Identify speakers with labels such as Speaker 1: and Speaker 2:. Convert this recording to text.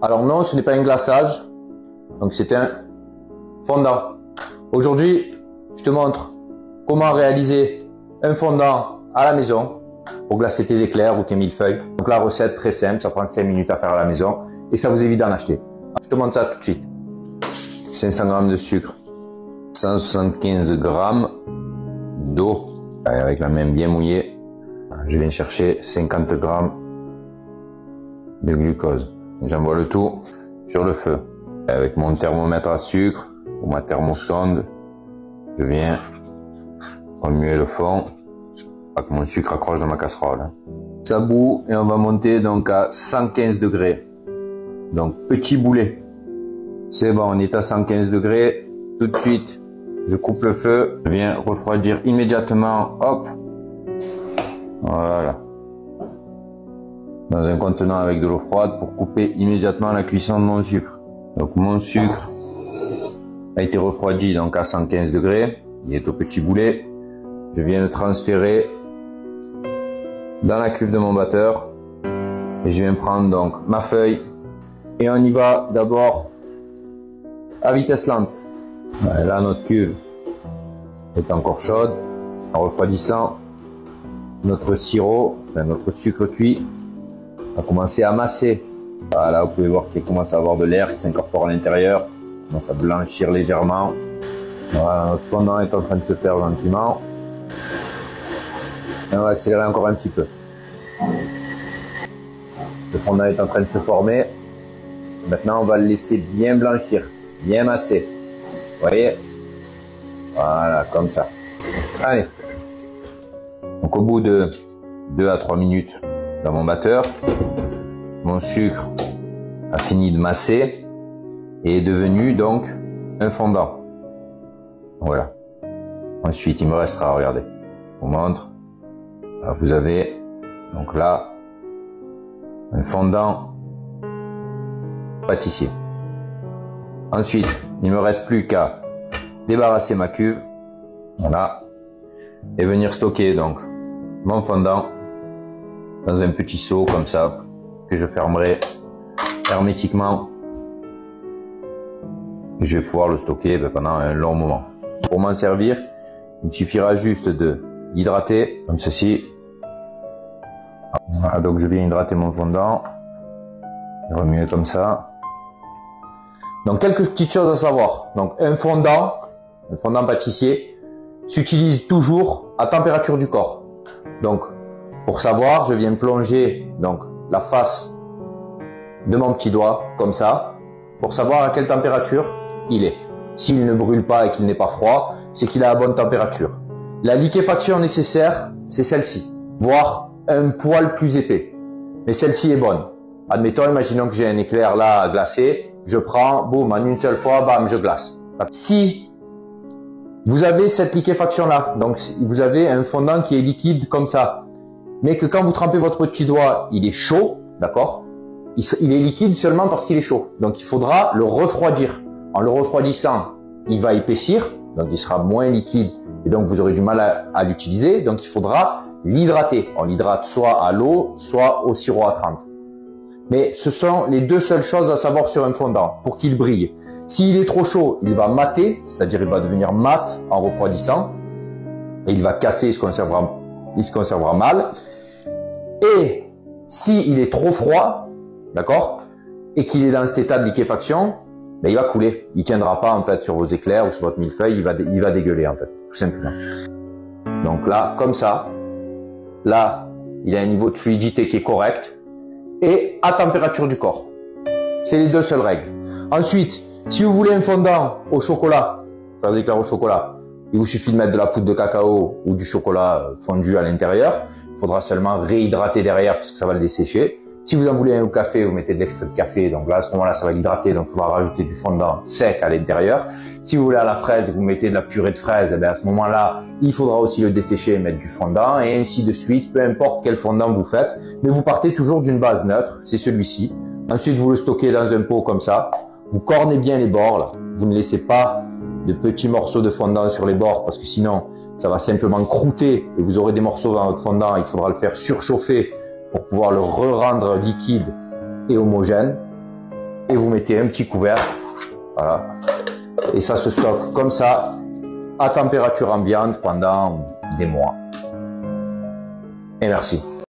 Speaker 1: Alors non, ce n'est pas un glaçage, donc c'est un fondant. Aujourd'hui, je te montre comment réaliser un fondant à la maison pour glacer tes éclairs ou tes millefeuilles. Donc la recette très simple, ça prend 5 minutes à faire à la maison et ça vous évite d'en acheter. Je te montre ça tout de suite. 500 g de sucre, 175 g d'eau avec la main bien mouillée. Je viens chercher 50 g de glucose. J'envoie le tout sur le feu. Avec mon thermomètre à sucre ou ma thermosonde, je viens remuer le fond, pas que mon sucre accroche dans ma casserole. Ça bout et on va monter donc à 115 degrés. Donc petit boulet. C'est bon, on est à 115 degrés. Tout de suite, je coupe le feu. Je viens refroidir immédiatement. Hop. Voilà. Dans un contenant avec de l'eau froide pour couper immédiatement la cuisson de mon sucre. Donc mon sucre a été refroidi donc à 115 degrés. Il est au petit boulet. Je viens le transférer dans la cuve de mon batteur. Et je viens prendre donc ma feuille. Et on y va d'abord à vitesse lente. Là, notre cuve est encore chaude. En refroidissant, notre sirop, notre sucre cuit, va commencer à masser. Voilà, vous pouvez voir qu'il commence à avoir de l'air qui s'incorpore à l'intérieur. Commence à blanchir légèrement. Voilà, notre fondant est en train de se faire gentiment. Et on va accélérer encore un petit peu. Le fondant est en train de se former. Maintenant, on va le laisser bien blanchir, bien masser. Vous voyez? Voilà, comme ça. Allez. Donc, au bout de 2 à 3 minutes dans mon batteur, mon sucre a fini de masser et est devenu donc un fondant. Voilà. Ensuite, il me restera, regardez, je vous montre. Alors, vous avez donc là un fondant pâtissier. Ensuite, il me reste plus qu'à débarrasser ma cuve, voilà, et venir stocker donc mon fondant dans un petit seau comme ça que je fermerai hermétiquement. Et je vais pouvoir le stocker pendant un long moment. Pour m'en servir, il me suffira juste de l'hydrater comme ceci. Voilà, donc je viens hydrater mon fondant, remuer comme ça. Donc quelques petites choses à savoir. Donc un fondant pâtissier s'utilise toujours à température du corps. Donc pour savoir, je viens plonger donc la face de mon petit doigt comme ça pour savoir à quelle température il est. S'il ne brûle pas et qu'il n'est pas froid, c'est qu'il est à bonne température. La liquéfaction nécessaire, c'est celle-ci, voire un poil plus épais. Mais celle-ci est bonne. Admettons, imaginons que j'ai un éclair là à glacer, je prends, boum, en une seule fois, bam, je glace. Si vous avez cette liquéfaction là, donc vous avez un fondant qui est liquide comme ça, mais que quand vous trempez votre petit doigt, il est chaud, d'accord? Il est liquide seulement parce qu'il est chaud. Donc il faudra le refroidir. En le refroidissant, il va épaissir, donc il sera moins liquide et donc vous aurez du mal à l'utiliser. Donc il faudra l'hydrater. On l'hydrate soit à l'eau, soit au sirop à 30. Mais ce sont les deux seules choses à savoir sur un fondant pour qu'il brille. S'il est trop chaud, il va mater, c'est-à-dire il va devenir mat en refroidissant et il va casser, il se conservera mal. Et s'il est trop froid, d'accord, et qu'il est dans cet état de liquéfaction, ben il va couler. Il tiendra pas en fait sur vos éclairs ou sur votre millefeuille, il va dégueuler en fait, tout simplement. Donc là, comme ça, là, il a un niveau de fluidité qui est correct et à température du corps. C'est les deux seules règles. Ensuite, si vous voulez un fondant au chocolat, faire des éclairs au chocolat, il vous suffit de mettre de la poudre de cacao ou du chocolat fondu à l'intérieur. Il faudra seulement réhydrater derrière parce que ça va le dessécher. Si vous en voulez un au café, vous mettez de l'extrait de café. Donc là, à ce moment-là, ça va l'hydrater. Donc il faudra rajouter du fondant sec à l'intérieur. Si vous voulez à la fraise, vous mettez de la purée de fraise. Et bien à ce moment-là, il faudra aussi le dessécher et mettre du fondant. Et ainsi de suite, peu importe quel fondant vous faites. Mais vous partez toujours d'une base neutre. C'est celui-ci. Ensuite, vous le stockez dans un pot comme ça. Vous cornez bien les bords là. Vous ne laissez pas de petits morceaux de fondant sur les bords parce que sinon, ça va simplement croûter et vous aurez des morceaux dans votre fondant. Il faudra le faire surchauffer pour pouvoir le re-rendre liquide et homogène. et vous mettez un petit couvert. Voilà. Et ça se stocke comme ça, à température ambiante pendant des mois. Et merci.